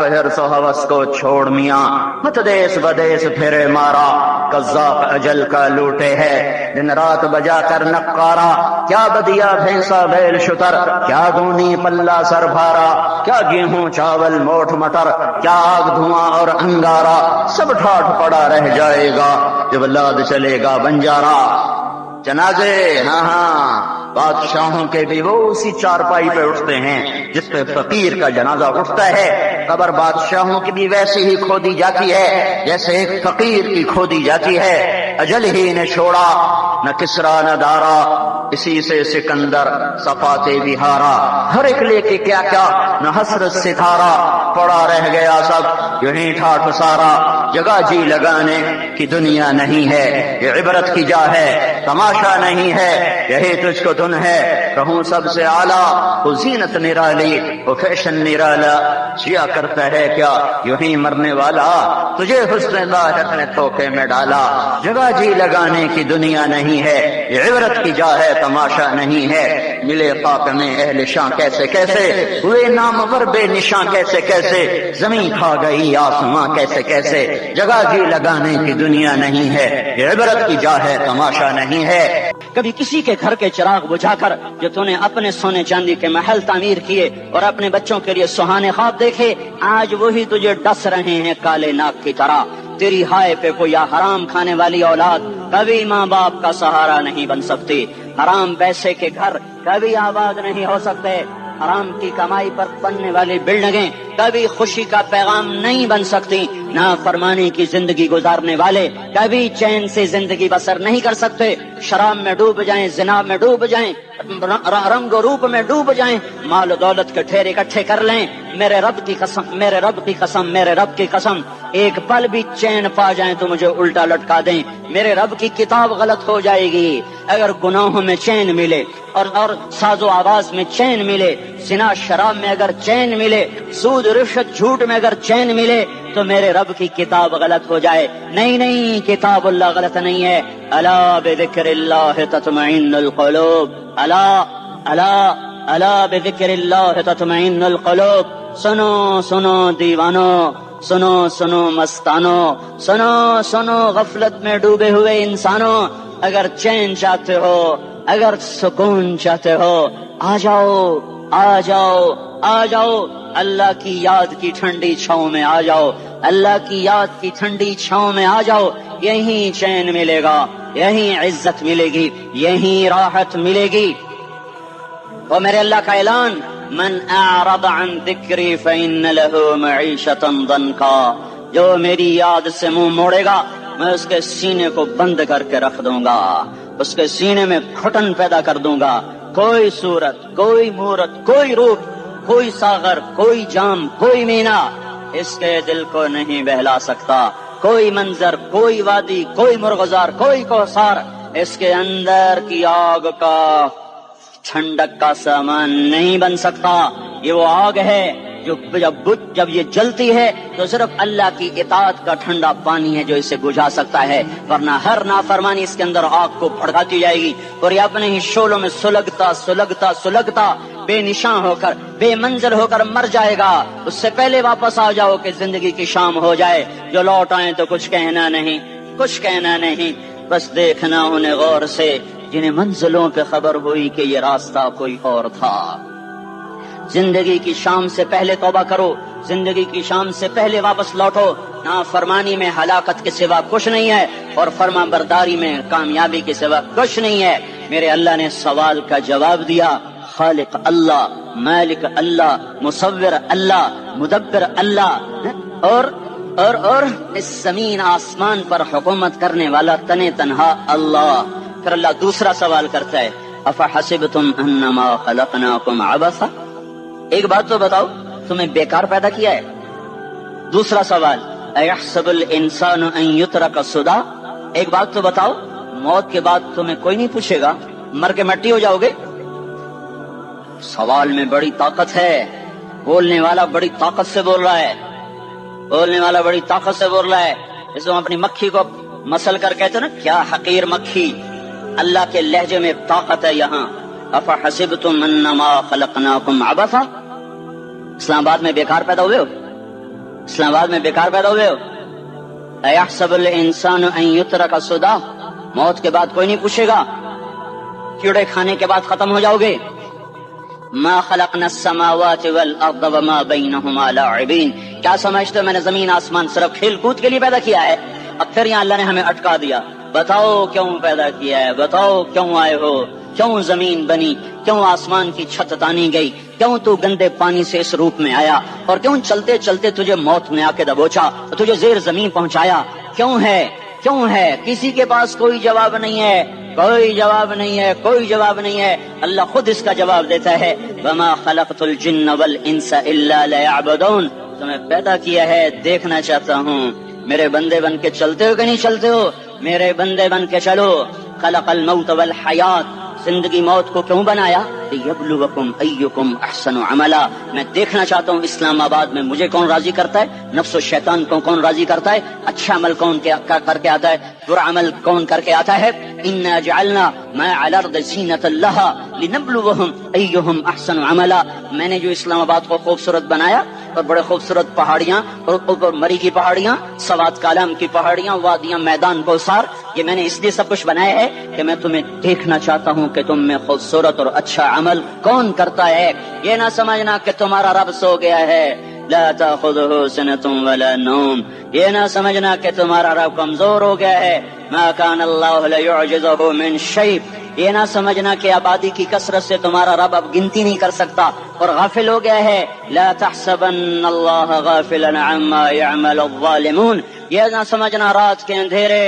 حرص و ہوس کو چھوڑ میاں مت دیس بدیس پھرے مارا قذاق اجل کا لوٹے ہے دن رات بجا کر نقارا کیا بدیا بھینسا بیل شتر کیا دونی پلہ سر بھارا کیا گیہوں چاول موٹھ مٹر کیا آگ دھواں اور انگارا سب ٹھاٹھ پڑا رہ جائے گا جب لاد چلے گا بنجارا جنازے ہاں بادشاہوں کے بھی وہ اسی چارپائی پہ اٹھتے ہیں جس پہ فقیر کا جنازہ اٹھتا ہے قبر بادشاہوں کی بھی ویسے ہی کھودی جاتی ہے جیسے ایک فقیر کی کھودی جاتی ہے اجل ہی نے چھوڑا نہ کسرا نہ دارا اسی سے سکندر صفاتے بہارا ہر ایک لے کے کیا کیا نہ حسرت ستارا پڑا رہ گیا سب یہیں ٹھاٹھ سارا جگہ جی لگانے کی دنیا نہیں ہے یہ عبرت کی جا ہے تماشا نہیں ہے یہی تجھ کو دن ہے کہوں سب سے اعلیٰ وہ زینت نرالی وہ فیشن نرالا شیا کرتا ہے کیا یوں مرنے والا تجھے حسن ظاہر نے دھوکے میں ڈالا جگہ جی لگانے کی دنیا نہیں ہے یہ عبرت کی جا ہے تماشا نہیں ہے ملے خاک میں اہل شاں کیسے کیسے ہوئے نامور بے نشاں کیسے کیسے زمین کھا گئی آسماں کیسے کیسے جگہ جی لگانے کی دنیا نہیں ہے یہ عبرت کی جا ہے تماشا نہیں ہے کبھی کسی کے گھر کے چراغ بجھا کر جو تو نے اپنے سونے چاندی کے محل تعمیر کیے اور اپنے بچوں کے لیے سہانے خواب دیکھے آج وہی تجھے ڈس رہے ہیں کالے ناک کی طرح تیری ہائے پہ کوئی حرام کھانے والی اولاد کبھی ماں باپ کا سہارا نہیں بن سکتی حرام پیسے کے گھر کبھی آباد نہیں ہو سکتے حرام کی کمائی پر بننے والی بلڈنگیں کبھی خوشی کا پیغام نہیں بن سکتی نافرمانی کی زندگی گزارنے والے کبھی چین سے زندگی بسر نہیں کر سکتے شراب میں ڈوب جائیں زنا میں ڈوب جائیں رنگ و روپ میں ڈوب جائیں مال و دولت کے ڈھیر اکٹھے کر لیں میرے رب کی قسم میرے رب کی قسم میرے رب کی قسم ایک پل بھی چین پا جائیں تو مجھے الٹا لٹکا دیں میرے رب کی کتاب غلط ہو جائے گی اگر گناہوں میں چین ملے اور ساز و آواز میں چین ملے زنا شراب میں اگر چین ملے سود رشوت جھوٹ میں اگر چین ملے تو میرے رب کی کتاب غلط ہو جائے نہیں کتاب اللہ غلط نہیں ہے الا بذکر اللہ تطمئن القلوب الا بذکر اللہ تطمئن القلوب سنو دیوانو سنو مستانو سنو غفلت میں ڈوبے ہوئے انسانوں اگر چین چاہتے ہو اگر سکون چاہتے ہو آ جاؤ اللہ کی یاد کی ٹھنڈی چھاؤں میں آ جاؤ اللہ کی یاد کی ٹھنڈی چھاؤں میں آ جاؤ یہیں چین ملے گا یہیں عزت ملے گی یہیں راحت ملے گی وہ میرے اللہ کا اعلان من اعرض عن ذکری فإن له معیشة ضنکا جو میری یاد سے منہ موڑے گا میں اس کے سینے کو بند کر کے رکھ دوں گا اس کے سینے میں گھٹن پیدا کر دوں گا کوئی صورت کوئی مورت کوئی روپ کوئی ساغر کوئی جام کوئی مینا اس کے دل کو نہیں بہلا سکتا کوئی منظر کوئی وادی کوئی مرغزار کوئی کوثر اس کے اندر کی آگ کا ٹھنڈک کا سامان نہیں بن سکتا یہ وہ آگ ہے جو جب یہ جلتی ہے تو صرف اللہ کی اطاعت کا ٹھنڈا پانی ہے جو اسے بجھا سکتا ہے ورنہ ہر نافرمانی اس کے اندر آگ کو بھڑکاتی جائے گی اور یہ اپنے ہی شعلوں میں سلگتا بے نشان ہو کر بے منزل ہو کر مر جائے گا اس سے پہلے واپس آ جاؤ کہ زندگی کی شام ہو جائے جو لوٹ آئیں تو کچھ کہنا نہیں بس دیکھنا انہیں غور سے جنہیں منزلوں پہ خبر ہوئی کہ یہ راستہ کوئی اور تھا زندگی کی شام سے پہلے توبہ کرو زندگی کی شام سے پہلے واپس لوٹو نافرمانی میں ہلاکت کے سوا کچھ نہیں ہے اور فرما برداری میں کامیابی کے سوا کچھ نہیں ہے میرے اللہ نے سوال کا جواب دیا خالق اللہ مالک اللہ مصور اللہ مدبر اللہ اور اس زمین آسمان پر حکومت کرنے والا تنے تنہا اللہ پھر اللہ دوسرا سوال کرتا ہے افحسبتم انما خلقناکم عبثا ایک بات تو بتاؤ تمہیں بیکار پیدا کیا ہے دوسرا سوال ایحسب الانسان ان یترک سدی ایک بات تو بتاؤ موت کے بعد تمہیں کوئی نہیں پوچھے گا مر کے مٹی ہو جاؤ گے سوال میں بڑی طاقت ہے بولنے والا بڑی طاقت سے بول رہا ہے اس کو اپنی مکھی کو مسل کر کہتے نا کیا حقیر مکھی اللہ کے لہجے میں طاقت ہے یہاں افحسبتم انما خلقناکم عبثا اسلام آباد میں بیکار پیدا ہوئے ہو اسلام آباد میں بیکار پیدا ہوئے ہو؟ اَيَحْسَبُ الْإِنسَانُ أَن يُتْرَكَ سُدًى، موت کے بعد کوئی نہیں پوچھے گا، کیڑے کھانے کے بعد ختم ہو جاؤ گے۔ ما خلقنا السماوات والارض وما بينهما لاعبين، کیا سمجھتے ہو میں نے زمین آسمان صرف کھیل کود کے لیے پیدا کیا ہے؟ اب پھر یہاں اللہ نے ہمیں اٹکا دیا، بتاؤ کیوں پیدا کیا ہے، بتاؤ کیوں آئے ہو، کیوں زمین بنی، کیوں آسمان کی چھت تانی گئی، کیوں تو گندے پانی سے اس روپ میں آیا، اور کیوں چلتے چلتے تجھے موت نے آ کے دبوچا، تجھے زیر زمین پہنچایا، کیوں ہے؟ کسی کے پاس کوئی جواب نہیں ہے، کوئی جواب نہیں ہے، کوئی جواب نہیں ہے، اللہ خود اس کا جواب دیتا ہے، وما خلقت الجن والانس الا ليعبدون، تمہیں پیدا کیا ہے دیکھنا چاہتا ہوں، میرے بندے بن کے چلتے ہو کہ نہیں چلتے ہو، میرے بندے بن کے چلو۔ خلق الموت والحیات، زندگی موت کو کیوں بنایا؟ لیبلوکم ایکم احسن عملا، میں دیکھنا چاہتا ہوں اسلام آباد میں مجھے کون راضی کرتا ہے، نفس و شیطان کو کون راضی کرتا ہے، اچھا عمل کون کر کے آتا ہے، برا عمل کون کر کے آتا ہے۔ انا جعلنا ما علی الارض زینۃ لها لنبلوہم ایہم احسن عملا، میں نے جو اسلام آباد کو خوبصورت بنایا اور بڑے خوبصورت پہاڑیاں اور اوپر مری کی پہاڑیاں، سوات کالام کی پہاڑیاں، وادیاں، میدان کوثر، یہ میں نے اس لیے سب کچھ بنایا ہے کہ میں تمہیں دیکھنا چاہتا ہوں کہ تم میں خوبصورت اور اچھا عمل کون کرتا ہے۔ یہ نہ سمجھنا کہ تمہارا رب سو گیا ہے، لا تأخذه سنة ولا نوم، یہ نہ سمجھنا کہ تمہارا رب کمزور ہو گیا ہے، ما كان الله ليعجزه من شيء، یہ نہ سمجھنا کہ آبادی کی کثرت سے تمہارا رب اب گنتی نہیں کر سکتا اور غافل ہو گیا ہے، لا تحسبن الله غافلا عما يعمل الظالمون، یہ نہ سمجھنا رات کے اندھیرے،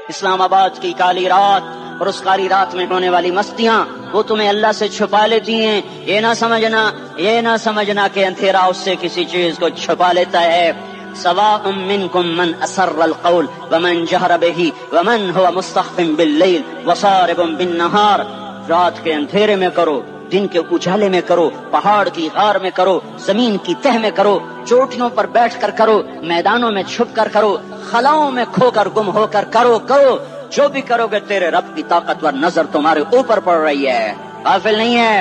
اسلام آباد کی کالی رات اور اس کالی رات میں ہونے والی مستیاں وہ تمہیں اللہ سے چھپا لیتی ہیں، یہ نہ سمجھنا کہ اندھیرا اس سے کسی چیز کو چھپا لیتا ہے۔ سواء منکم من اسر القول ومن جہر به ومن هو مستخف باللیل وصارب بالنہار، رات کے اندھیرے میں کرو، دن کے اجالے میں کرو، پہاڑ کی غار میں کرو، زمین کی تہ میں کرو، چوٹیوں پر بیٹھ کر کرو، میدانوں میں چھپ کر کرو، خلاؤں میں کھو کر گم ہو کر کرو، جو بھی کرو گے تیرے رب کی طاقتور نظر تمہارے اوپر پڑ رہی ہے، غافل نہیں ہے،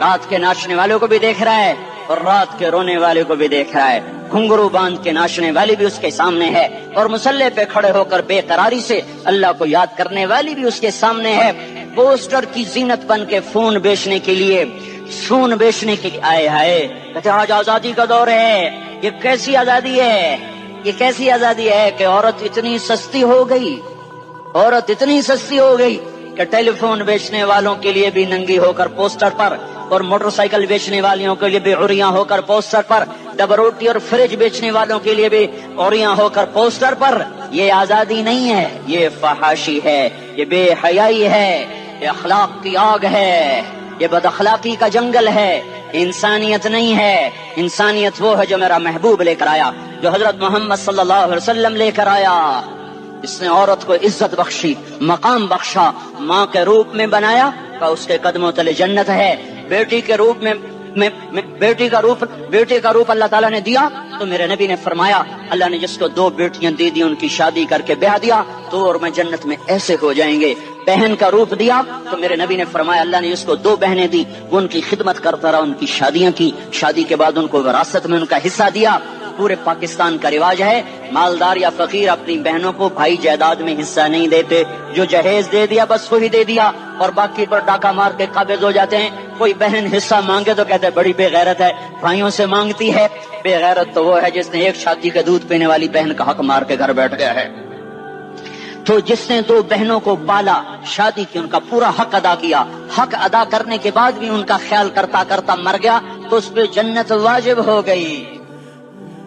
رات کے ناچنے والوں کو بھی دیکھ رہا ہے اور رات کے رونے والے کو بھی دیکھ رہا ہے، گھنگرو باندھ کے ناچنے والی بھی اس کے سامنے ہے اور مسلح پہ کھڑے ہو کر بے قراری سے اللہ کو یاد کرنے والی بھی اس کے سامنے ہے۔ پوسٹر کی زینت بن کے خون بیچنے کے لیے آئے ہائے، کہتے آج آزادی کا دور ہے، یہ کیسی آزادی ہے کہ عورت اتنی سستی ہو گئی کہ ٹیلی فون بیچنے والوں کے لیے بھی ننگی ہو کر پوسٹر پر، اور موٹر سائیکل بیچنے والوں کے لیے بھی عریاں ہو کر پوسٹر پر، ڈبل روٹی اور فریج بیچنے والوں کے لیے بھی عریاں ہو کر پوسٹر پر۔ یہ آزادی نہیں ہے، یہ فحاشی ہے، یہ بے حیائی ہے، یہ اخلاق کی آگ ہے، یہ بد اخلاقی کا جنگل ہے، انسانیت نہیں ہے۔ انسانیت وہ ہے جو میرا محبوب لے کر آیا، جو حضرت محمد صلی اللہ علیہ وسلم لے کر آیا، اس نے عورت کو عزت بخشی، مقام بخشا، ماں کے روپ میں بنایا کہ اس کے قدموں تلے جنت ہے، بیٹی کے روپ میں بیٹی کا روپ اللہ تعالیٰ نے دیا تو میرے نبی نے فرمایا اللہ نے جس کو 2 بیٹیاں دے دی ان کی شادی کر کے بیاہ دیا تو اور میں جنت میں ایسے ہو جائیں گے۔ بہن کا روپ دیا تو میرے نبی نے فرمایا اللہ نے جس کو 2 بہنیں دی وہ ان کی خدمت کرتا رہا، ان کی شادیاں کی، شادی کے بعد ان کو وراثت میں ان کا حصہ دیا۔ پورے پاکستان کا رواج ہے مالدار یا فقیر اپنی بہنوں کو بھائی جائیداد میں حصہ نہیں دیتے، جو جہیز دے دیا بس وہی دے دیا اور باقی پر ڈاکہ مار کے قابض ہو جاتے ہیں۔ کوئی بہن حصہ مانگے تو کہتے ہیں بڑی بے غیرت ہے، بھائیوں سے مانگتی ہے۔ بے غیرت تو وہ ہے جس نے ایک چھاتی کا دودھ پینے والی بہن کا حق مار کے گھر بیٹھ گیا ہے۔ تو جس نے 2 بہنوں کو پالا، شادی کی، ان کا پورا حق ادا کیا، حق ادا کرنے کے بعد بھی ان کا خیال کرتا کرتا مر گیا تو اس پہ جنت واجب ہو گئی۔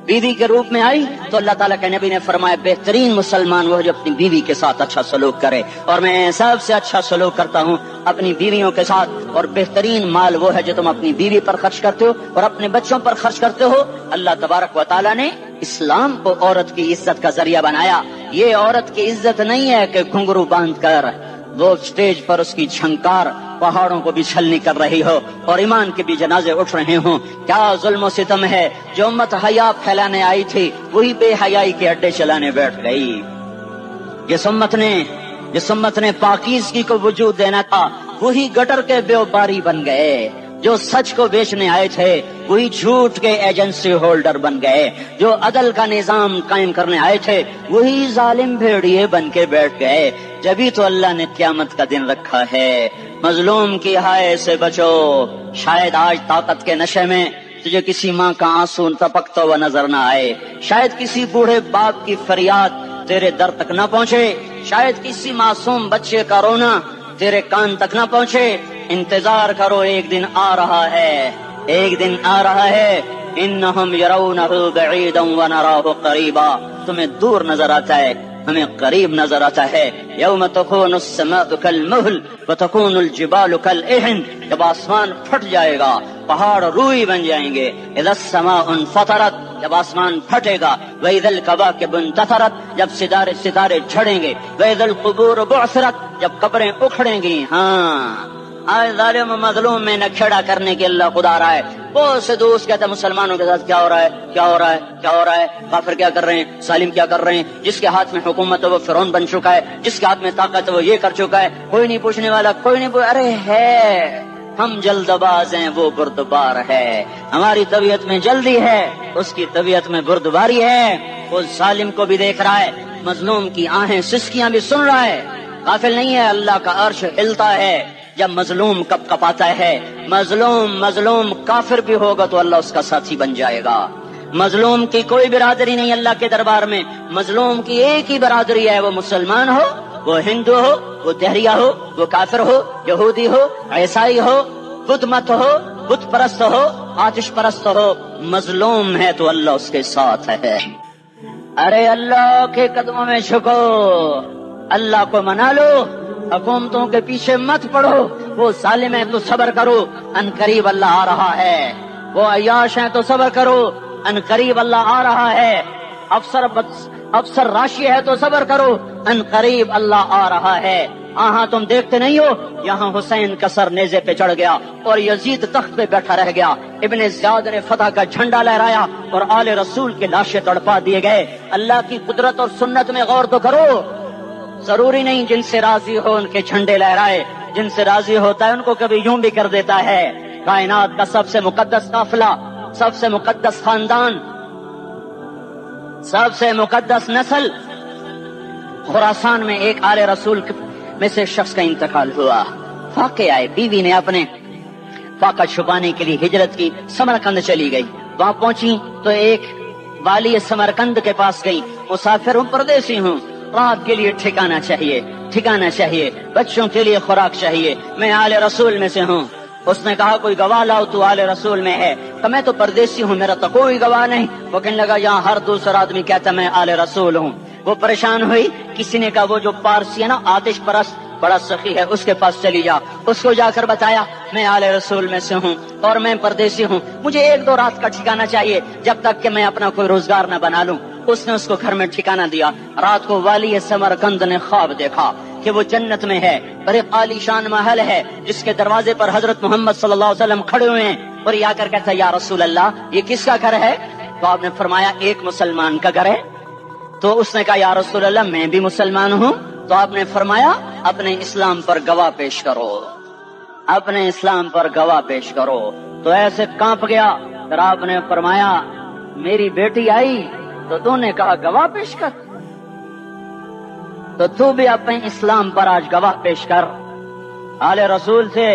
بیوی کے روپ میں آئی تو اللہ تعالیٰ کے نبی نے فرمایا بہترین مسلمان وہ جو اپنی بیوی کے ساتھ اچھا سلوک کرے، اور میں سب سے اچھا سلوک کرتا ہوں اپنی بیویوں کے ساتھ، اور بہترین مال وہ ہے جو تم اپنی بیوی پر خرچ کرتے ہو اور اپنے بچوں پر خرچ کرتے ہو۔ اللہ تبارک و تعالیٰ نے اسلام کو عورت کی عزت کا ذریعہ بنایا۔ یہ عورت کی عزت نہیں ہے کہ گھنگرو باندھ کر وہ اسٹیج پر اس کی جھنکار پہاڑوں کو بھی چھلنی کر رہی ہو اور ایمان کے بھی جنازے اٹھ رہے ہوں۔ کیا ظلم و ستم ہے، جو امت حیا پھیلانے آئی تھی وہی بے حیائی کے اڈے چلانے بیٹھ گئی۔ جس امت نے پاکیزگی کو وجود دینا تھا وہی گٹر کے بیوباری بن گئے، جو سچ کو بیچنے آئے تھے وہی جھوٹ کے ایجنسی ہولڈر بن گئے، جو عدل کا نظام قائم کرنے آئے تھے وہی ظالم بھیڑیے بن کے بیٹھ گئے۔ جبھی تو اللہ نے قیامت کا دن رکھا ہے۔ مظلوم کی ہائے سے بچو، شاید آج طاقت کے نشے میں تجھے کسی ماں کا آنسو ٹپکتا ہوا نظر نہ آئے، شاید کسی بوڑھے باپ کی فریاد تیرے در تک نہ پہنچے، شاید کسی معصوم بچے کا رونا تیرے کان تک نہ پہنچے۔ انتظار کرو، ایک دن آ رہا ہے، ایک دن آ رہا ہے۔ انہم یرونہ بعیدا ونراہ قریبا، تمہیں دور نظر آتا ہے، ہمیں قریب نظر آتا ہے۔ یوم تکون السماء کالمہل وتکون الجبال کالعہن، جب آسمان پھٹ جائے گا پہاڑ روئی بن جائیں گے۔ اذا السماء انفطرت، جب آسمان پھٹے گا۔ وَإِذَا الْكَوَاكِبُ انتثرت، جب ستارے جھڑیں گے۔ وَإِذَا الْقُبُورُ بُعْثِرَت، جب قبریں اکھڑیں گی۔ ہاں آج ظالم و مظلوم میں نہ کھیڑا کرنے کے اللہ خدا رہا ہے۔ بہت سے دوست کہتے ہیں مسلمانوں کے ساتھ کیا ہو رہا ہے، کیا ہو رہا ہے، کیا ہو رہا ہے، کافر کیا کر رہے ہیں، ظالم کیا کر رہے ہیں، جس کے ہاتھ میں حکومت ہے وہ فرعون بن چکا ہے، جس کے ہاتھ میں طاقت ہے وہ یہ کر چکا ہے، کوئی نہیں پوچھنے والا، کوئی نہیں ارے ہے، ہم جلد باز ہیں وہ بردبار ہے، ہماری طبیعت میں جلدی ہے اس کی طبیعت میں بردباری ہے۔ وہ ظالم کو بھی دیکھ رہا ہے، مظلوم کی آہیں سسکیاں بھی سن رہا ہے، غافل نہیں ہے۔ اللہ کا عرش ہلتا ہے جب مظلوم کپ کپاتا ہے۔ مظلوم کافر بھی ہوگا تو اللہ اس کا ساتھی بن جائے گا۔ مظلوم کی کوئی برادری نہیں اللہ کے دربار میں، مظلوم کی ایک ہی برادری ہے، وہ مسلمان ہو، وہ ہندو ہو، وہ دہریہ ہو، وہ کافر ہو، یہودی ہو، عیسائی ہو، بت مت ہو، بت پرست ہو، آتش پرست ہو، مظلوم ہے تو اللہ اس کے ساتھ ہے۔ ارے اللہ کے قدموں میں جھکو، اللہ کو منا لو، حکومتوں کے پیچھے مت پڑو۔ وہ ظالم ہے تو صبر کرو، ان قریب اللہ آ رہا ہے۔ وہ عیاش ہیں تو صبر کرو، ان قریب اللہ آ رہا ہے۔ افسر راشی ہے تو صبر کرو، ان قریب اللہ آ رہا ہے۔ ہاں تم دیکھتے نہیں ہو، یہاں حسین کا سر نیزے پہ چڑھ گیا اور یزید تخت پہ بیٹھا رہ گیا، ابن زیاد نے فتح کا جھنڈا لہرایا اور آل رسول کے لاشیں تڑپا دیے گئے۔ اللہ کی قدرت اور سنت میں غور تو کرو۔ ضروری نہیں جن سے راضی ہو ان کے جھنڈے لہرائے، جن سے راضی ہوتا ہے ان کو کبھی یوں بھی کر دیتا ہے۔ کائنات کا سب سے مقدس قافلہ، سب سے مقدس خاندان، سب سے مقدس نسل، خراسان میں ایک آل رسول میں سے شخص کا انتقال ہوا۔ فاقے آئے، بیوی نے اپنے فاقہ چھپانے کے لیے ہجرت کی، سمرقند چلی گئی۔ وہاں پہنچی تو ایک والی سمرقند کے پاس گئی، مسافر ہوں، پردیسی ہوں، رات کے لیے ٹھکانا چاہیے، بچوں کے لیے خوراک چاہیے، میں آل رسول میں سے ہوں۔ اس نے کہا کوئی گواہ لاؤ، تو آل رسول میں ہے؟ کہ میں تو پردیسی ہوں، میرا تو کوئی گواہ نہیں۔ وہ کہنے لگا یہاں ہر دوسرا آدمی کہتا میں آل رسول ہوں۔ وہ پریشان ہوئی، کسی نے کہا وہ جو پارسی ہے نا آتش پرست بڑا سخی ہے اس کے پاس چلی جا۔ اس کو جا کر بتایا میں آل رسول میں سے ہوں اور میں پردیسی ہوں، مجھے 1-2 رات کا ٹھکانہ چاہیے جب تک کہ میں اپنا کوئی روزگار نہ بنا لوں۔ اس نے اس کو گھر میں ٹھکانہ دیا۔ رات کو والی سمرقند نے خواب دیکھا کہ وہ جنت میں ہے، بڑے عالی شان محل ہے جس کے دروازے پر حضرت محمد صلی اللہ علیہ وسلم کھڑے ہوئے ہیں، اور یہ آ کر کہتا یا رسول اللہ یہ کس کا گھر ہے؟ تو آپ نے فرمایا ایک مسلمان کا گھر ہے۔ تو اس نے کہا یا رسول اللہ میں بھی مسلمان ہوں۔ تو آپ نے فرمایا اپنے اسلام پر گواہ پیش کرو، اپنے اسلام پر گواہ پیش کرو۔ تو ایسے کانپ گیا، پھر آپ نے فرمایا میری بیٹی آئی تو تو نے کہا گواہ پیش کر، تو بھی اپنے اسلام پر آج گواہ پیش کر۔ آل رسول سے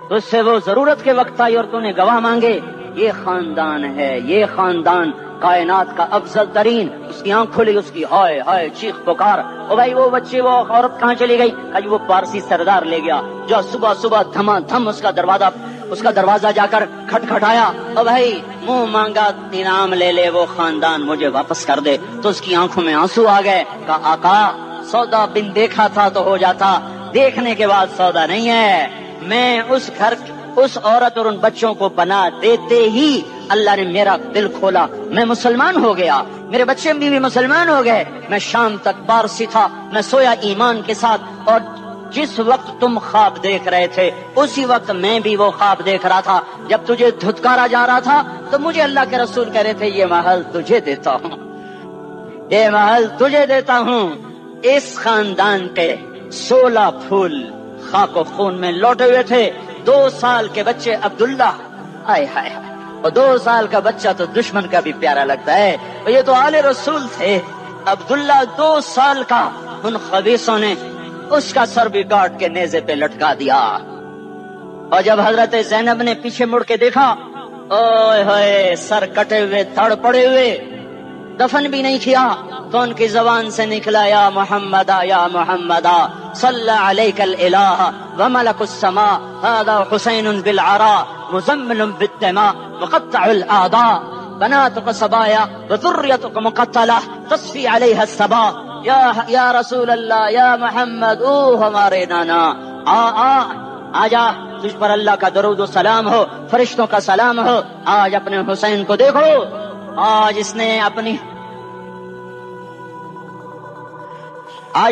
تجھ سے وہ ضرورت کے وقت آئی اور تو نے گواہ مانگے۔ یہ خاندان ہے، یہ خاندان کائنات کا افضل ترین۔ اس کی آنکھ کھلی، اس کی ہائے ہائے چیخ پکار، او بھائی وہ بچے وہ عورت کہاں چلی گئی؟ کہ وہ پارسی سردار لے گیا جو صبح صبح دھما دھم اس کا دروازہ جا کر کھٹکھٹایا، او بھائی منہ مانگا انعام لے لے، وہ خاندان مجھے واپس کر دے۔ تو اس کی آنکھوں میں آنسو آ گئے۔ کہا آقا سودا بن دیکھا تھا تو ہو جاتا، دیکھنے کے بعد سودا نہیں ہے۔ میں اس عورت اور ان بچوں کو بنا دیتے ہی اللہ نے میرا دل کھولا، میں مسلمان ہو گیا، میرے بچے بھی مسلمان ہو گئے۔ میں شام تک پارسی تھا، میں سویا ایمان کے ساتھ، اور جس وقت تم خواب دیکھ رہے تھے اسی وقت میں بھی وہ خواب دیکھ رہا تھا۔ جب تجھے دھتکارا جا رہا تھا تو مجھے اللہ کے رسول کہہ رہے تھے یہ محل تجھے دیتا ہوں، یہ محل تجھے دیتا ہوں۔ اس خاندان کے 16 پھول خاک و خون میں لوٹے ہوئے تھے، 2 سال کے بچے عبداللہ، آئے ہائے، اور 2 سال کا بچہ تو دشمن کا بھی پیارا لگتا ہے، اور یہ تو آل رسول تھے۔ عبداللہ 2 سال کا، ان خبیثوں نے اس کا سر بھی کاٹ کے نیزے پہ لٹکا دیا، اور جب حضرت زینب نے پیچھے مڑ کے دیکھا، اوئے ہوئے، سر کٹے ہوئے، تھڑ پڑے ہوئے، دفن بھی نہیں کیا، تو ان کی زبان سے نکلا یا محمد یا محمد صلی علیک الالہ وملک السماء هذا حسین بالعراء مزمل بالدماء مقطع الاعضاء بناتك صبايا وذريتك مقتلہ تصفی علیہ الصبا۔ یا رسول اللہ، یا محمد، او ہمارے نانا، آ جا، تجھ پر اللہ کا درود و سلام ہو، فرشتوں کا سلام ہو، آج اپنے حسین کو دیکھو، آج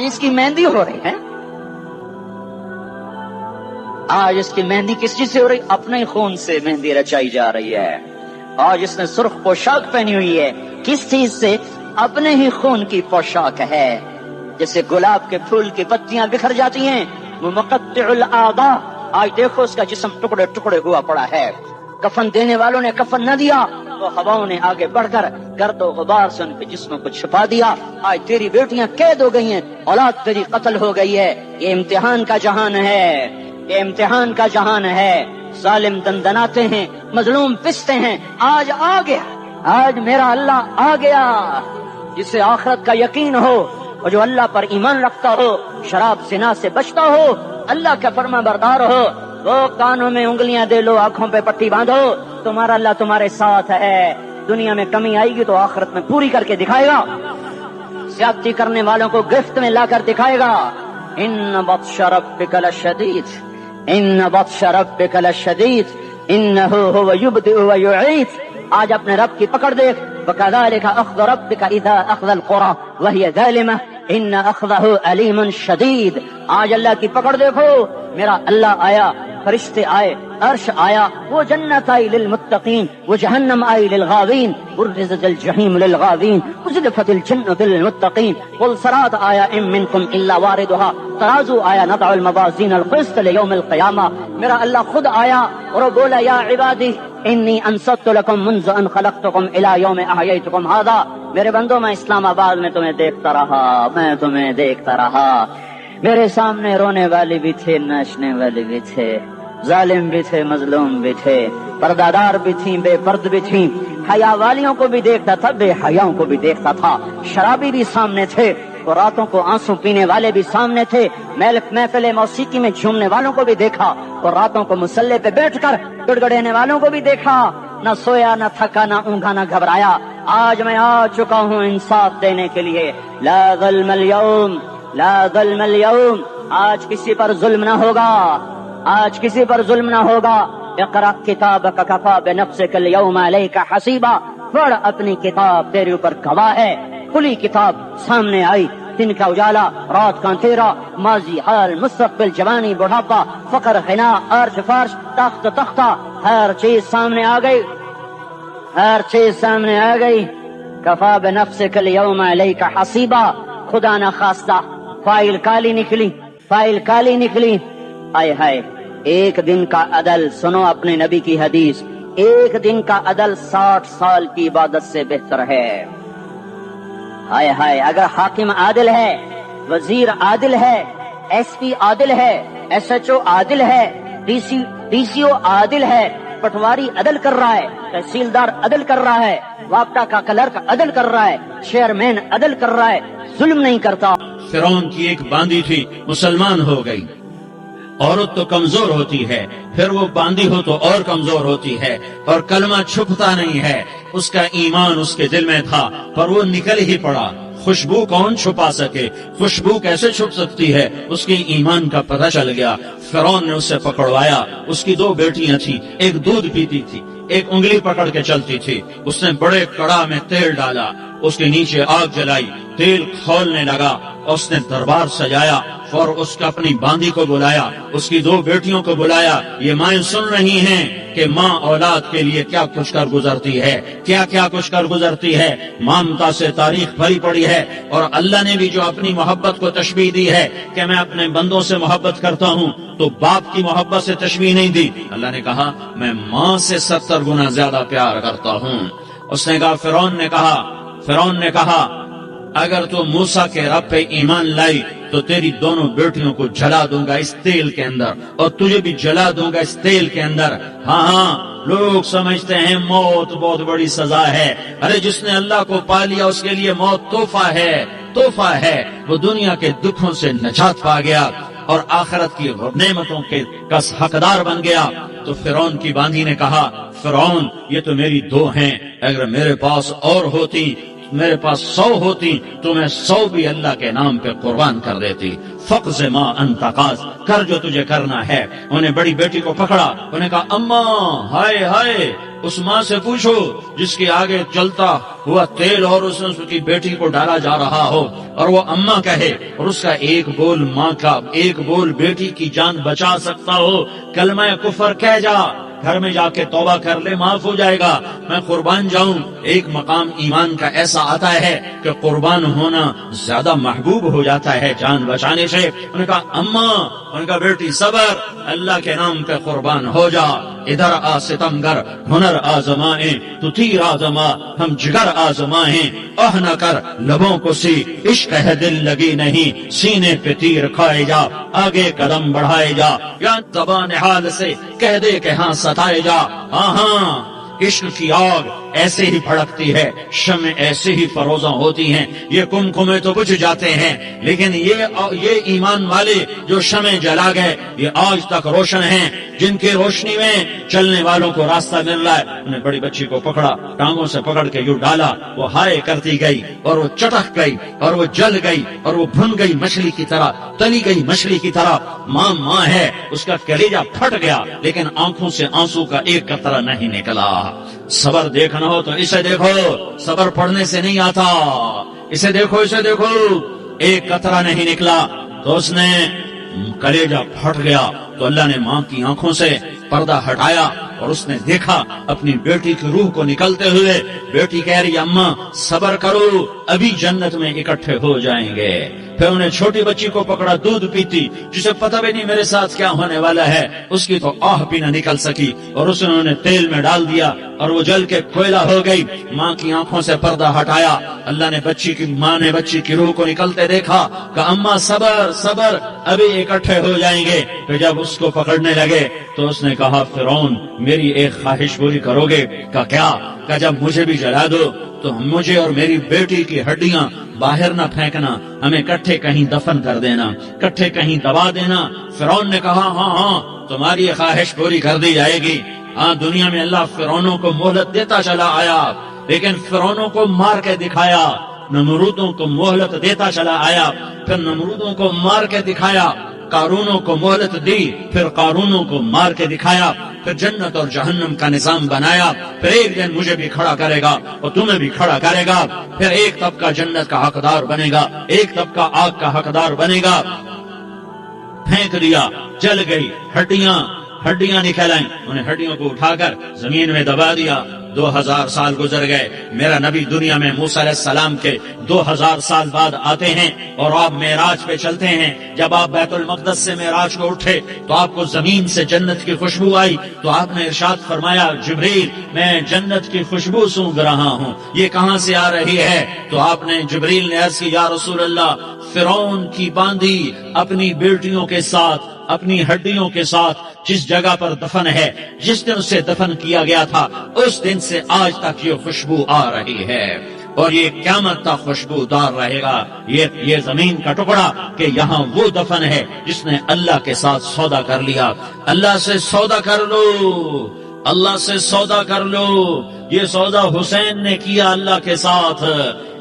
اس کی مہندی ہو رہی ہے، آج اس کی مہندی کس چیز سے ہو رہی؟ اپنے خون سے مہندی رچائی جا رہی ہے۔ آج اس نے سرخ پوشاک پہنی ہوئی ہے، کس چیز سے؟ اپنے ہی خون کی پوشاک ہے۔ جیسے گلاب کے پھول کی پتیاں بکھر جاتی ہیں، وہ مقطع الاعضاء، آج دیکھو اس کا جسم ٹکڑے ٹکڑے ہوا پڑا ہے۔ کفن دینے والوں نے کفن نہ دیا، تو ہواؤں نے آگے بڑھ کر گرد و غبار سے ان کے جسموں کو چھپا دیا۔ آج تیری بیٹیاں قید ہو گئی ہیں، اولاد تیری قتل ہو گئی ہے۔ یہ امتحان کا جہان ہے، یہ امتحان کا جہان ہے۔ ظالم دندناتے ہیں، مظلوم پستے ہیں، آج آ گیا، آج میرا اللہ آ گیا۔ جسے آخرت کا یقین ہو اور جو اللہ پر ایمان رکھتا ہو، شراب زنا سے بچتا ہو، اللہ کا فرما بردار ہو، وہ کانوں میں انگلیاں دے لو، آنکھوں پہ پٹی باندھو، تمہارا اللہ تمہارے ساتھ ہے۔ دنیا میں کمی آئے گی تو آخرت میں پوری کر کے دکھائے گا، زیادتی کرنے والوں کو گرفت میں لا کر دکھائے گا۔ ان بطش ربک لشدید، ان بطش ربک لشدید انہ هو یبدئ ویعید۔ آج اپنے رب کی پکڑ دیکھ، وکذالک اخذ ربک اذا اخذ القری وہی ظالمہ ان اخذہ علیم شدید۔ آج اللہ کی پکڑ دیکھو، میرا اللہ آیا، فرشتے آئے، عرش آیا، وہ جنت آئی للمتقین، وہ جہنم آئی للغاوین، برزت الجحیم للغاوین، ازلفت الجنت للمتقین، والصراط آیا ان منکم الا واردها، ترازو آیا، نضع الموازین القسط لیوم القیامہ۔ میرا اللہ خود آیا اور بولا یا عبادی انی انصت لکم منذ ان خلقتکم الی یوم احییتکم ھذا۔ میرے بندوں، میں اسلام آباد میں تمہیں دیکھتا رہا، میں تمہیں دیکھتا رہا، میرے سامنے رونے والے بھی تھے، ناچنے والے بھی تھے، ظالم بھی تھے، مظلوم بھی تھے، پردادار بھی تھیں، بے پرد بھی تھیں، حیا والیوں کو بھی دیکھتا تھا، بے حیاؤں کو بھی دیکھتا تھا، شرابی بھی سامنے تھے، اور راتوں کو آنسو پینے والے بھی سامنے تھے، محفل موسیقی میں جھومنے والوں کو بھی دیکھا، اور راتوں کو مصلی پہ بیٹھ کر گڑ گڑانے والوں کو بھی دیکھا۔ نہ سویا، نہ تھکا، نہ اونگا، نہ گھبرایا۔ آج میں آ چکا ہوں انصاف دینے کے لیے۔ لا ظلم اليوم، لا ظلم اليوم، آج کسی پر ظلم نہ ہوگا، آج کسی پر ظلم نہ ہوگا۔ اقرأ کتابک کفی بنفسک اليوم علیک حسیبا، پڑھ اپنی کتاب، تیرے اوپر گواہ ہے۔ کھلی کتاب سامنے آئی، دن کا اجالا، رات کا اندھیرا، ماضی، حال، مستقبل، جوانی، بڑھاپا، فقر، غنا، عرش، فرش، تخت، تختہ، ہر چیز سامنے آ گئی، ہر چیز سامنے آ گئی۔ کفی بنفسک اليوم علیک حسیبا، خدا نہ خواستہ فائل کالی نکلی، فائل کالی نکلی۔ آئے ہائے، ایک دن کا عدل، سنو اپنے نبی کی حدیث، ایک دن کا عدل 60 سال کی عبادت سے بہتر ہے۔ ہائے ہائے، اگر حاکم عادل ہے، وزیر عادل ہے، ایس پی عادل ہے، ایس ایچ او عادل ہے، ڈی سی او عادل ہے، پٹواری عدل کر رہا ہے، تحصیلدار عدل کر رہا ہے، وابٹا کا کلرک عدل کر رہا ہے، چیئرمین عدل کر رہا ہے، ظلم نہیں کرتا۔ فرعون کی ایک باندی تھی، مسلمان ہو گئی۔ عورت تو کمزور ہوتی ہے، پھر وہ باندی ہو تو اور کمزور ہوتی ہے، اور کلمہ چھپتا نہیں ہے۔ اس کا ایمان اس کے دل میں تھا، پر وہ نکل ہی پڑا۔ خوشبو کون چھپا سکے؟ خوشبو کیسے چھپ سکتی ہے؟ اس کے ایمان کا پتہ چل گیا۔ فرعون نے اسے پکڑوایا۔ اس کی 2 بیٹیاں تھیں، ایک دودھ پیتی تھی، ایک انگلی پکڑ کے چلتی تھی۔ اس نے بڑے کڑا میں تیل ڈالا، اس کے نیچے آگ جلائی، تیل کھولنے لگا، اس نے دربار سجایا اور اس کا اپنی باندی کو بلایا، اس کی 2 بیٹیوں کو بلایا۔ یہ مائیں سن رہی ہیں کہ ماں اولاد کے لیے کیا کچھ کر گزرتی ہے، کیا کیا کچھ کر گزرتی ہے۔ ممتا سے تاریخ بھری پڑی ہے، اور اللہ نے بھی جو اپنی محبت کو تشبیہ دی ہے کہ میں اپنے بندوں سے محبت کرتا ہوں، تو باپ کی محبت سے تشبیہ نہیں دی۔ اللہ نے کہا میں ماں سے 70 گنا زیادہ پیار کرتا ہوں۔ اس نے کہا فرعون نے کہا اگر تو موسیٰ کے رب پہ ایمان لائی تو تیری دونوں بیٹیوں کو جلا دوں گا اس تیل کے اندر، اور تجھے بھی جلا دوں گا اس تیل کے اندر۔ ہاں لوگ سمجھتے ہیں موت بہت بڑی سزا ہے، ارے جس نے اللہ کو پا لیا اس کے لیے موت تحفہ ہے۔ وہ دنیا کے دکھوں سے نجات پا گیا اور آخرت کی نعمتوں کے کا حقدار بن گیا۔ تو فرعون کی باندھی نے کہا فرعون یہ تو میری 2 ہیں، اگر میرے پاس اور ہوتی، میرے پاس 100 ہوتی تو میں 100 بھی اللہ کے نام پہ قربان کر دیتی۔ فقض ما انت قاض، کر جو تجھے کرنا ہے۔ انہیں بڑی بیٹی کو پکڑا، انہیں کہا اماں ہائے اس ماں سے پوچھو جس کے آگے چلتا ہوا تیل اور اس کی بیٹی کو ڈالا جا رہا ہو، اور وہ اماں کہے، اور اس کا ایک بول ماں کا، ایک بول بیٹی کی جان بچا سکتا ہو، کلمہ کفر کہہ جا، گھر میں جا کے توبہ کر لے، معاف ہو جائے گا، میں قربان جاؤں۔ ایک مقام ایمان کا ایسا آتا ہے کہ قربان ہونا زیادہ محبوب ہو جاتا ہے جان بچانے سے۔ انہوں نے کہا اماں، انہوں نے کہا بیٹی صبر، اللہ کے نام پہ قربان ہو جا۔ ادھر آ ستمگر ہنر آزمائیں، تو تیر آزما ہم جگر آزمائیں، نہ کر لبوں کو سی عشق ہے دل لگی نہیں، سینے پہ تیر کھائے جا، آگے قدم بڑھائے جا، یا زبان حال سے کہہ دے کہ ہاں ستائے جا۔ ہاں عشق کی آگ ایسے ہی بھڑکتی ہے، شمع ایسے ہی فروزاں ہوتی ہیں، یہ کمکمے تو بجھ جاتے ہیں، لیکن یہ ایمان والے جو شمع جلا گئے یہ آج تک روشن ہیں، جن کی روشنی میں چلنے والوں کو راستہ مل رہا ہے۔ انہیں بڑی بچی کو پکڑا، ٹانگوں سے پکڑ کے یوں ڈالا، وہ ہائے کرتی گئی اور وہ چٹک گئی اور وہ جل گئی اور وہ بھن گئی مچھلی کی طرح، تلی گئی مچھلی کی طرح۔ ماں ہے، اس کا کلیجہ پھٹ گیا، لیکن آنکھوں سے آنسو کا ایک قطرہ نہیں نکلا۔ صبر دیکھنا ہو تو اسے دیکھو، صبر پڑھنے سے نہیں آتا، اسے دیکھو ایک قطرہ نہیں نکلا تو اس نے کلیجہ پھٹ گیا۔ تو اللہ نے ماں کی آنکھوں سے پردہ ہٹایا اور اس نے دیکھا اپنی بیٹی کی روح کو نکلتے ہوئے۔ بیٹی کہہ رہی اماں صبر کرو، ابھی جنت میں اکٹھے ہو جائیں گے۔ پھر انہیں چھوٹی بچی کو پکڑا، دودھ پیتی، جسے پتہ بھی نہیں میرے ساتھ کیا ہونے والا ہے، اس کی تو آہ بھی نہ نکل سکی، اور اس نے انہیں تیل میں ڈال دیا اور وہ جل کے کوئلہ ہو گئی۔ ماں کی آنکھوں سے پردہ ہٹایا، اللہ نے ماں نے بچی کی روح کو نکلتے دیکھا کہ اماں صبر ابھی اکٹھے ہو جائیں گے۔ پھر جب اس کو پکڑنے لگے تو اس نے کہا فرعون میری ایک خواہش پوری کرو گے؟ کہ کیا؟ کہ جب مجھے بھی جلا دو تو مجھے اور میری بیٹی کی ہڈیاں باہر نہ پھینکنا، ہمیں کٹھے کہیں دفن کر دینا، کٹھے کہیں دبا دینا۔ فرعون نے کہا ہاں تمہاری خواہش پوری کر دی جائے گی۔ ہاں دنیا میں اللہ فرعونوں کو مہلت دیتا چلا آیا، لیکن فرعونوں کو مار کے دکھایا، نمرودوں کو مہلت دیتا چلا آیا، پھر نمرودوں کو مار کے دکھایا، قارونوں کو مہلت دی، پھر قارونوں کو مار کے دکھایا، پھر جنت اور جہنم کا نظام بنایا۔ پھر ایک دن مجھے بھی کھڑا کرے گا اور تمہیں بھی کھڑا کرے گا، پھر ایک طبقہ جنت کا حقدار بنے گا، ایک طبقہ آگ کا حقدار بنے گا۔ پھینک دیا، جل گئی، ہڈیاں نکل آئیں، انہیں ہڈیوں کو اٹھا کر زمین میں دبا دیا۔ 2000 سال گزر گئے، میرا نبی دنیا میں موسیٰ علیہ السلام کے 2000 سال بعد آتے ہیں اور آپ معراج پہ چلتے ہیں۔ جب آپ بیت المقدس سے معراج کو اٹھے تو آپ کو زمین سے جنت کی خوشبو آئی، تو آپ نے ارشاد فرمایا جبریل میں جنت کی خوشبو سونگھ رہا ہوں، یہ کہاں سے آ رہی ہے؟ تو آپ نے جبریل نے عرض کی یا رسول اللہ فرعون کی باندھی اپنی بیٹیوں کے ساتھ، اپنی ہڈیوں کے ساتھ جس جگہ پر دفن ہے، جس دن اسے دفن کیا گیا تھا، اس دن سے آج تک یہ خوشبو آ رہی ہے، اور یہ قیامت تک خوشبودار رہے گا۔ یہ زمین کا ٹکڑا کہ یہاں وہ دفن ہے جس نے اللہ کے ساتھ سودا کر لیا۔ اللہ سے سودا کر لو، اللہ سے سودا کر لو۔ یہ سودا حسین نے کیا اللہ کے ساتھ،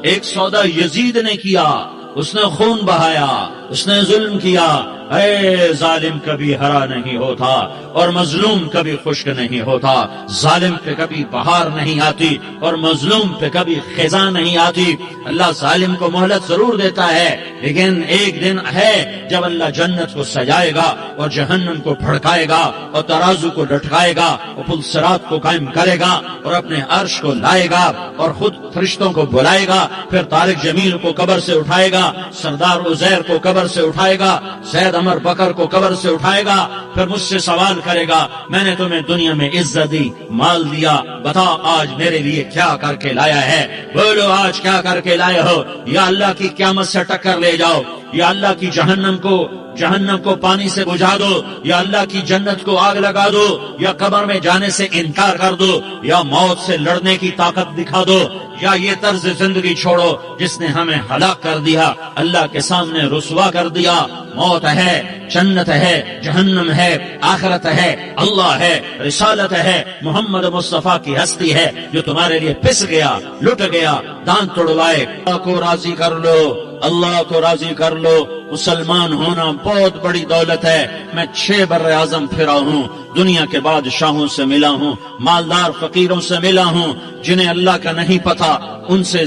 ایک سودا یزید نے کیا، اس نے خون بہایا، اس نے ظلم کیا، اے ظالم کبھی ہرا نہیں ہوتا اور مظلوم کبھی خشک نہیں ہوتا، ظالم پہ کبھی بہار نہیں آتی اور مظلوم پہ کبھی خزاں نہیں آتی۔ اللہ ظالم کو مہلت ضرور دیتا ہے، لیکن ایک دن ہے جب اللہ جنت کو سجائے گا اور جہنم کو بھڑکائے گا اور ترازو کو لٹکائے گا اور پل صراط کو قائم کرے گا اور اپنے عرش کو لائے گا اور خود فرشتوں کو بلائے گا، پھر طارق جمیل کو قبر سے اٹھائے گا، سردار عزیر کو قبر سے اٹھائے گا، زید عمر بکر کو قبر سے اٹھائے گا، پھر مجھ سے سوال کرے گا میں نے تمہیں دنیا میں عزت دی، مال دیا، بتا آج میرے لیے کیا کر کے لایا ہے؟ بولو آج کیا کر کے لائے ہو؟ یا اللہ کی قیامت سے ٹکر لے جاؤ، یا اللہ کی جہنم کو پانی سے بجھا دو، یا اللہ کی جنت کو آگ لگا دو، یا قبر میں جانے سے انکار کر دو، یا موت سے لڑنے کی طاقت دکھا دو، یا یہ طرز زندگی چھوڑو جس نے ہمیں ہلاک کر دیا، اللہ کے سامنے رسوا کر دیا۔ موت ہے، جنت ہے، جہنم ہے، آخرت ہے، اللہ ہے، رسالت ہے، محمد مصطفیٰ کی ہستی ہے جو تمہارے لیے پس گیا، لٹ گیا، دانت توڑوائے۔ اللہ کو راضی کر لو، اللہ کو راضی کر لو۔ مسلمان ہونا بہت بڑی دولت ہے۔ میں 6 بر اعظم پھرا ہوں، دنیا کے بادشاہوں سے ملا ہوں، مالدار فقیروں سے ملا ہوں، جنہیں اللہ کا نہیں پتا ان سے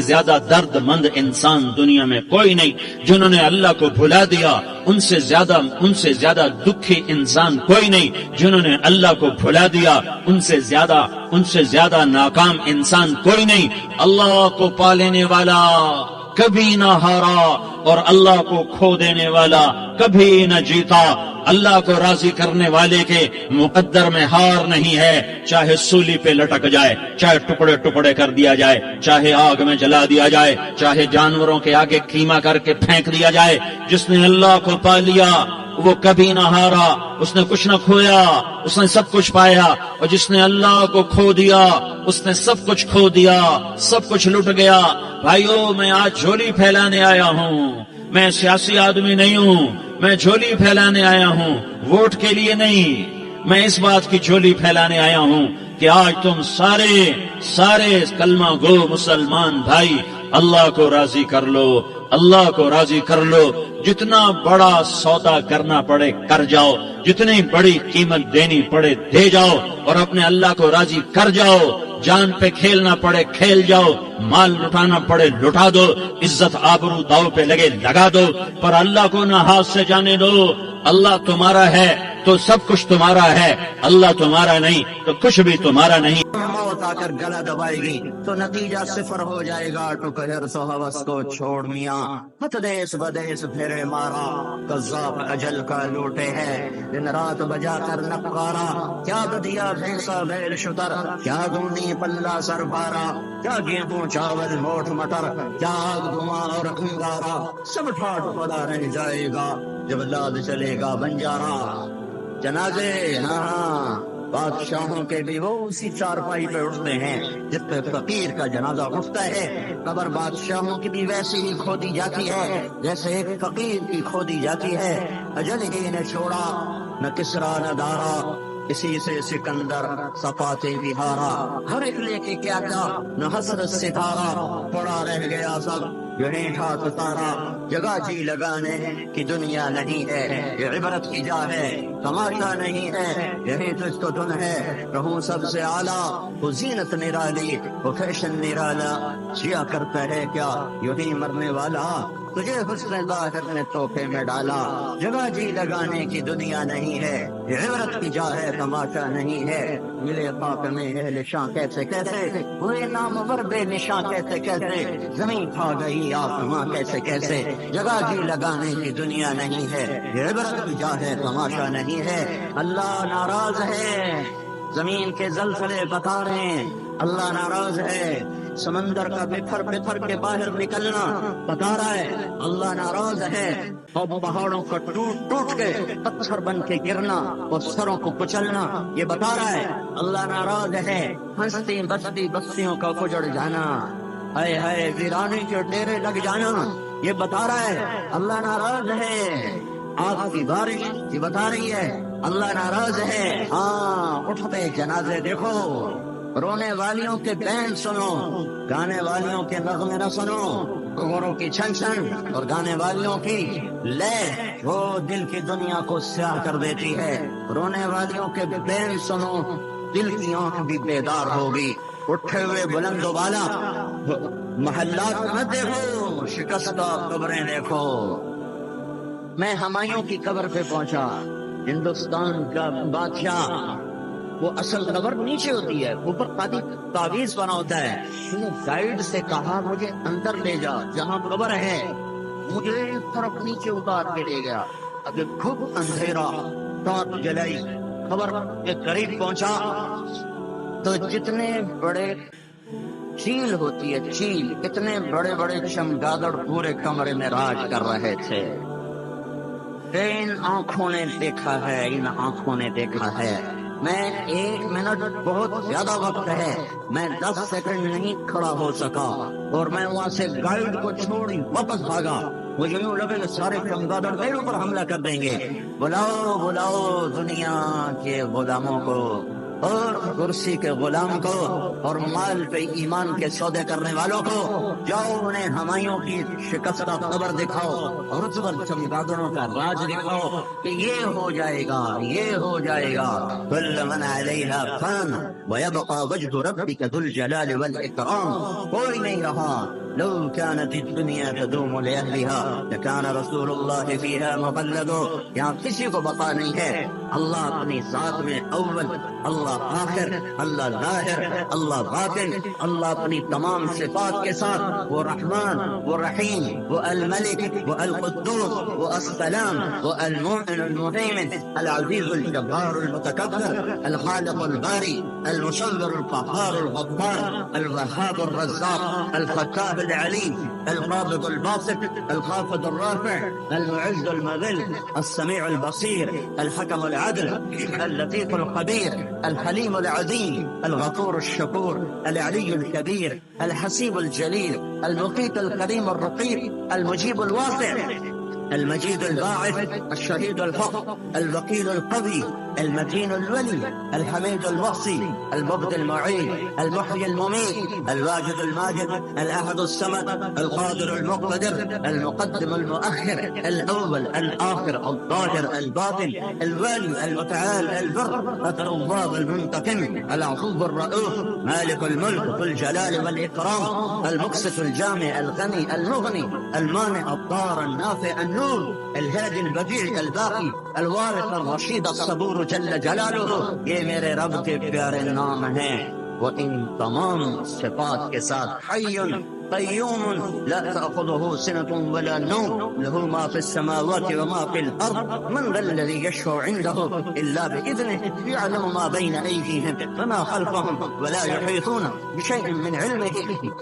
زیادہ درد مند انسان دنیا میں کوئی نہیں۔ جنہوں نے اللہ کو بھلا دیا ان سے زیادہ دکھی انسان کوئی نہیں۔ جنہوں نے اللہ کو بھلا دیا ان سے زیادہ ناکام انسان کوئی نہیں۔ اللہ کو پا لینے والا کبھی نہ ہارا اور اللہ کو کھو دینے والا کبھی نہ جیتا۔ اللہ کو راضی کرنے والے کے مقدر میں ہار نہیں ہے، چاہے سولی پہ لٹک جائے، چاہے ٹکڑے ٹکڑے کر دیا جائے، چاہے آگ میں جلا دیا جائے، چاہے جانوروں کے آگے قیمہ کر کے پھینک دیا جائے۔ جس نے اللہ کو پا لیا وہ کبھی نہ ہارا، اس نے کچھ نہ کھویا، اس نے سب کچھ پایا۔ اور جس نے اللہ کو کھو دیا اس نے سب کچھ کھو دیا، سب کچھ لٹ گیا۔ بھائیو میں آج جھولی پھیلانے آیا ہوں، میں سیاسی آدمی نہیں ہوں، میں جھولی پھیلانے آیا ہوں، ووٹ کے لیے نہیں۔ میں اس بات کی جھولی پھیلانے آیا ہوں کہ آج تم سارے کلمہ گو مسلمان بھائی اللہ کو راضی کر لو، اللہ کو راضی کر لو۔ جتنا بڑا سودا کرنا پڑے کر جاؤ، جتنی بڑی قیمت دینی پڑے دے جاؤ اور اپنے اللہ کو راضی کر جاؤ۔ جان پہ کھیلنا پڑے کھیل جاؤ، مال لٹانا پڑے لٹا دو، عزت آبرو داؤ پہ لگے لگا دو، پر اللہ کو نہ ہاتھ سے جانے دو۔ اللہ تمہارا ہے تو سب کچھ تمہارا ہے، اللہ تمہارا نہیں تو کچھ بھی تمہارا نہیں۔ موت آ کر گلا دبائے گی تو نتیجہ صفر ہو جائے گا۔ ٹکر سو ہوس کو چھوڑ میاں، مت دیس بدیس پھرے مارا، قذاق اجل کا لوٹے ہے دن رات بجا کر نقارا۔ کیا بدیا بھینسا بیل شتر، کیا دونی پلہ سر بارا، کیا گیہوں چاول موٹ مٹر، کیا آگ دھواں اور انگارا، سب ٹھاٹ پڑا رہ جائے گا جب لاد چلے گا بنجارا۔ جنازے ہاں بادشاہوں کے بھی وہ اسی چارپائی پہ اٹھتے ہیں جس پہ فقیر کا جنازہ اٹھتا ہے۔ قبر بادشاہوں کی بھی ویسی ہی کھودی جاتی ہے جیسے ایک فقیر کی کھودی جاتی ہے۔ اجل ہی نے چھوڑا نہ کسرا نہ دارا، اسی سے سکندر صفاتے بہارا۔ ہر ایک لے کے کیا نہ حسرت ستارہ، پڑا رہ گیا سب یہیں ٹھاٹ تارا۔ جگہ جی لگانے کی دنیا نہیں ہے، یہ عبرت کی جا ہے تماشا نہیں ہے۔ یہیں تجھ کو دن ہے رہوں سب سے اعلیٰ، وہ زینت نرالی وہ فیشن نرالا۔ جیا کرتا ہے کیا یہیں مرنے والا، تجھے حسن ظاہر نے تحفے میں ڈالا۔ جگہ جی لگانے کی دنیا نہیں ہے، یہ عبرت کی جا ہے تماشا نہیں ہے۔ ملے خاک میں اہل شاں کیسے کیسے، ہوئے نامور بے نشاں کیسے کیسے، زمین کھا گئی آسماں کیسے کیسے۔ جگہ جی لگانے کی دنیا نہیں ہے، یہ عبرت کی جا ہے تماشا نہیں ہے۔ اللہ ناراض ہے، زمین کے زلزلے بتا رہے ہیں اللہ ناراض ہے۔ سمندر کا بکھر بکھر کے باہر نکلنا بتا رہا ہے اللہ ناراض ہے۔ اور پہاڑوں کا ٹوٹ ٹوٹ کے پتھر بن کے گرنا اور سروں کو کچلنا یہ بتا رہا ہے اللہ ناراض ہے۔ ہنستی بستی بستیوں کا اجڑ جانا، ہائے ہائے ویرانے کے ڈیرے لگ جانا یہ بتا رہا ہے اللہ ناراض ہے۔ آگ کی بارش یہ بتا رہی ہے اللہ ناراض ہے۔ ہاں اٹھتے جنازے دیکھو، رونے والیوں کے بین سنو، گانے والیوں کے نغمے نہ سنو، گھوڑوں کی چھن چھن اور گانے والیوں کی لے وہ دل کی دنیا کو سیاہ کر دیتی ہے۔ رونے والیوں کے بین سنو، دل کی آنکھ بھی بیدار ہوگی۔ اٹھے ہوئے بلند و بالا محلات نہ دیکھو، شکستہ قبریں دیکھو۔ میں ہمایوں کی قبر پہ پہنچا، ہندوستان کا بادشاہ، وہ اصل قبر نیچے ہوتی ہے، اوپر قاضی تعویذ بنا ہوتا ہے۔ گائیڈ سے کہا مجھے اندر لے جا جہاں قبر ہے، مجھے ایک طرف نیچے اتار کے لے گیا۔ ابھی خوب اندھیرا، ٹارچ جلائی، قبر کے قریب پہنچا تو جتنے بڑے چیل ہوتی ہے، چیل، اتنے بڑے بڑے چمگادڑ پورے کمرے میں راج کر رہے تھے۔ ان آنکھوں نے دیکھا ہے، ان آنکھوں نے دیکھا ہے۔ میں 1 منٹ بہت زیادہ وقت ہے، میں 10 سیکنڈ نہیں کھڑا ہو سکا اور میں وہاں سے گائیڈ کو چھوڑی واپس بھاگا۔ مجھے یوں لگے کہ سارے چمگادڑ میرے اوپر حملہ کر دیں گے۔ بلاؤ بلاؤ دنیا کے غلاموں کو اور کرسی کے غلام کو اور مال پہ ایمان کے سودے کرنے والوں کو، جاؤ انہیں ہمایوں کی شکستہ قبر دکھاؤ اور اس پر چمگادڑوں کا راج دکھاؤ کہ یہ ہو جائے گا، یہ ہو جائے گا۔ کل من علیہا فان ویبقى وجہ ربک ذو الجلال والاکرام۔ کوئی نہیں رہا۔ لو كانت الدنيا تدوم لأهلها لكان رسول الله فيها مخلدا۔ یہاں کسی کو بقا نہیں ہے، اللہ اپنی ذات میں اول، اللہ آخر، اللہ ظاہر، اللہ باطن، اللہ اپنی تمام صفات کے ساتھ، وہ رحمان، وہ رحیم، وہ الملک، وہ القدوس، وہ السلام، وہ المؤمن المهيمن، العزیز الجبار المتکبر، الخالق الباری، المصور القهار الغفار، الوهاب الرزاق، الفتاح العليم، القابض الباسط، الخافض الرافع، المعز المذل، السميع البصير، الحكم العدل، اللطيف الخبير، الحليم العظيم، الغفور الشكور، العلي الكبير، الحسيب الجليل، المقيت الكريم الرقيب، المجيب الواسع، المجيد الباعث، الشهيد الحق، الوكيل القوي، المتين الولي، الحميد المحصي، المبدي المعين، المحيي المميت، الواجد الماجد، الأحد الصمد، القادر المقتدر، المقدم المؤخر، الأول الآخر، الظاهر الباطن، الوالي المتعال البر، التواب المنتقم، العفو الرؤوف، مالك الملك ذو الجلال والإكرام، المقسط الجامع الغني المغني، المانع الضار النافع النور، الهادي البديع الباقي، الوارث الرشيد الصبور جل جلالہ۔ یہ میرے رب کے پیارے نام ہیں، وہ ان تمام صفات کے ساتھ حی قیوم لا تأخذه سنة ولا نوم، له ما في السماوات وما في الأرض، من ذا الذي يشفع عنده إلا بإذنه، يعلم ما بين أيديهم وما خلفهم ولا يحيطون بشيء من علمه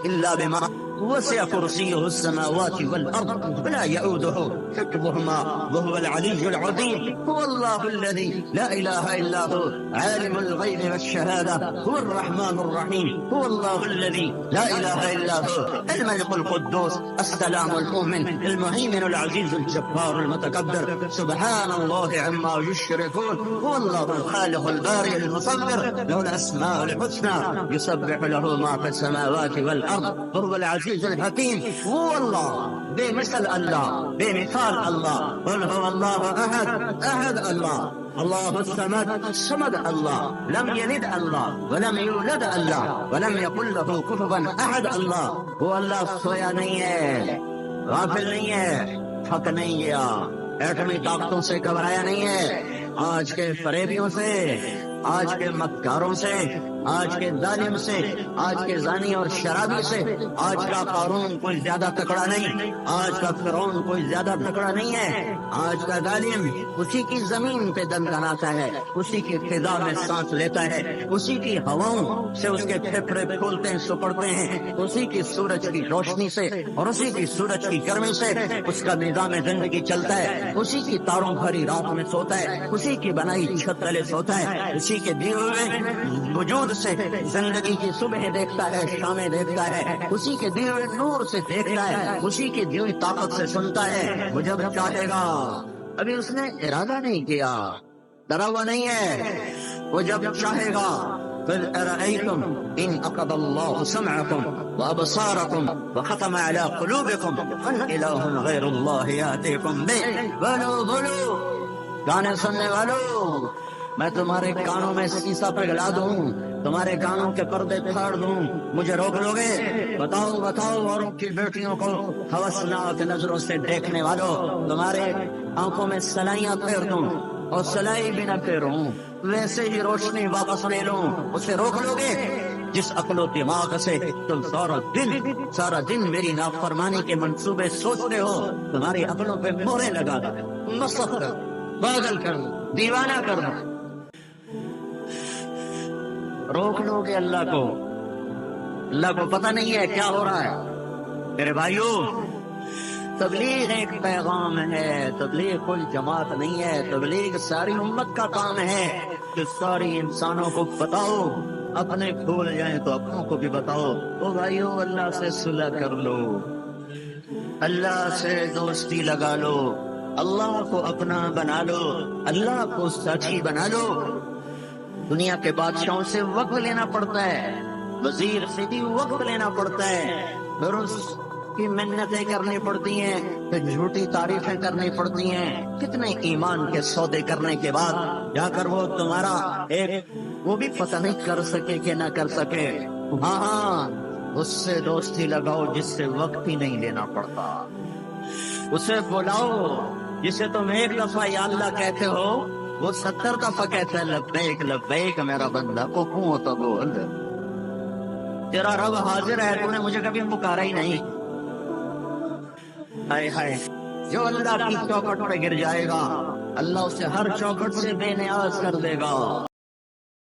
إلا بما وسع كرسيه السماوات والأرض ولا يؤوده حفظهما وهو العلي العظيم۔ هو الله الذي لا إله إلا هو عالم الغيب والشهادة، هو الرحمن الرحيم، هو الله الذي لا إله إلا هو الملك القدوس السلام المؤمن المهيمن العزيز الجبار المتكبر، سبحان الله عما يشركون، هو الله الخالق البارئ المصور، له الأسماء الحسنى، يسبح له ما في السماوات والأرض، وهو العزيز الحكيم۔ هو الله بے مثل اللہ، بے مثال اللہ، قل هو الله أحد، أحد اللہ، اللہ الصمد، الصمد اللہ، لم یلد اللہ ولم یولد اللہ ولم یکن له کفوا احد اللہ۔ وہ اللہ سویا نہیں ہے، غافل نہیں ہے، تھک نہیں گیا، ایٹمی طاقتوں سے گھبرایا نہیں ہے، آج کے فریبیوں سے، آج کے مکاروں سے، آج کے ظالم سے، آج کے زانی اور شرابی سے، آج کا قارون کوئی زیادہ تکڑا نہیں، آج کا فرعون کوئی زیادہ تکڑا نہیں ہے۔ آج کا ظالم اسی کی زمین پہ دم دھناتا ہے، اسی کی فضا میں سانس لیتا ہے، اسی کی ہواؤں سے اس کے پھیپھڑے کھولتے ہیں، سکڑتے ہیں، اسی کی سورج کی روشنی سے اور اسی کی سورج کی گرمی سے اس کا نظام زندگی چلتا ہے، اسی کی تاروں بھری رات میں سوتا ہے، اسی کی بنائی چھت تلے سوتا ہے، اسی کے دیے ہوئے وجود سے زندگی کی صبح دیکھتا ہے، شامیں دیکھتا ہے، اسی کے دیے ہوئے نور سے دیکھتا ہے، اسی کی دی ہوئی طاقت سے سنتا ہے۔ وہ جب چاہے گا، ابھی اس نے ارادہ نہیں کیا، ڈرا ہوا نہیں ہے، وہ جب چاہے گا قل ارأيتم ان اخذ الله سمعكم وابصاركم وختم على قلوبكم من اله غیر اللہ یاتیکم بہ بولو بولو گانے سننے والوں، میں تمہارے کانوں میں سیسا پگھلا دوں، تمہارے کانوں کے پردے پھاڑ دوں، مجھے روک لو گے؟ بتاؤ بتاؤ اوروں کی بیٹیوں کو ہوسناک نظروں سے دیکھنے والوں، تمہارے آنکھوں میں سلائیاں پھیر دوں اور سلائی بھی نہ پھیروں، ویسے ہی روشنی واپس لے لوں، اسے روک لو گے؟ جس عقل و دماغ سے تم سارا دن میری نافرمانی کے منصوبے سوچتے ہو، تمہاری عقلوں پہ مورے لگا مسخ کر پاگل کر دو، دیوانہ کر دو۔ روک لو گے اللہ کو؟ اللہ کو پتہ نہیں ہے کیا ہو رہا ہے؟ میرے بھائیو، تبلیغ ایک پیغام ہے، تبلیغ کوئی جماعت نہیں ہے، تبلیغ ساری امت کا کام ہے کہ ساری انسانوں کو بتاؤ، اپنے بھول جائیں تو اپنوں کو بھی بتاؤ۔ او بھائیو، اللہ سے صلح کر لو، اللہ سے دوستی لگا لو، اللہ کو اپنا بنا لو، اللہ کو ساتھی بنا لو۔ دنیا کے بادشاہوں سے وقت لینا پڑتا ہے، وزیر سے بھی وقت لینا پڑتا ہے، پھر اس کی محنتیں کرنی پڑتی ہیں، پھر جھوٹی تعریفیں کرنی پڑتی ہیں، کتنے ایمان کے سودے کرنے کے بعد جا کر وہ تمہارا ایک وہ بھی پتہ نہیں کر سکے کہ نہ کر سکے۔ ہاں، اس سے دوستی لگاؤ جس سے وقت ہی نہیں لینا پڑتا، اسے بلاؤ جسے تم ایک دفعہ یا اللہ کہتے ہو وہ 70 دفعہ کہتا ہے لبیک لبیک میرا بندہ، کو کوں تو بول، تیرا رب حاضر ہے، تو نے مجھے کبھی پکارا ہی نہیں۔ ہائے ہائے، جو اللہ کی چوکھٹ پہ گر جائے گا اللہ اسے ہر چوکھٹ سے بے نیاز کر دے گا۔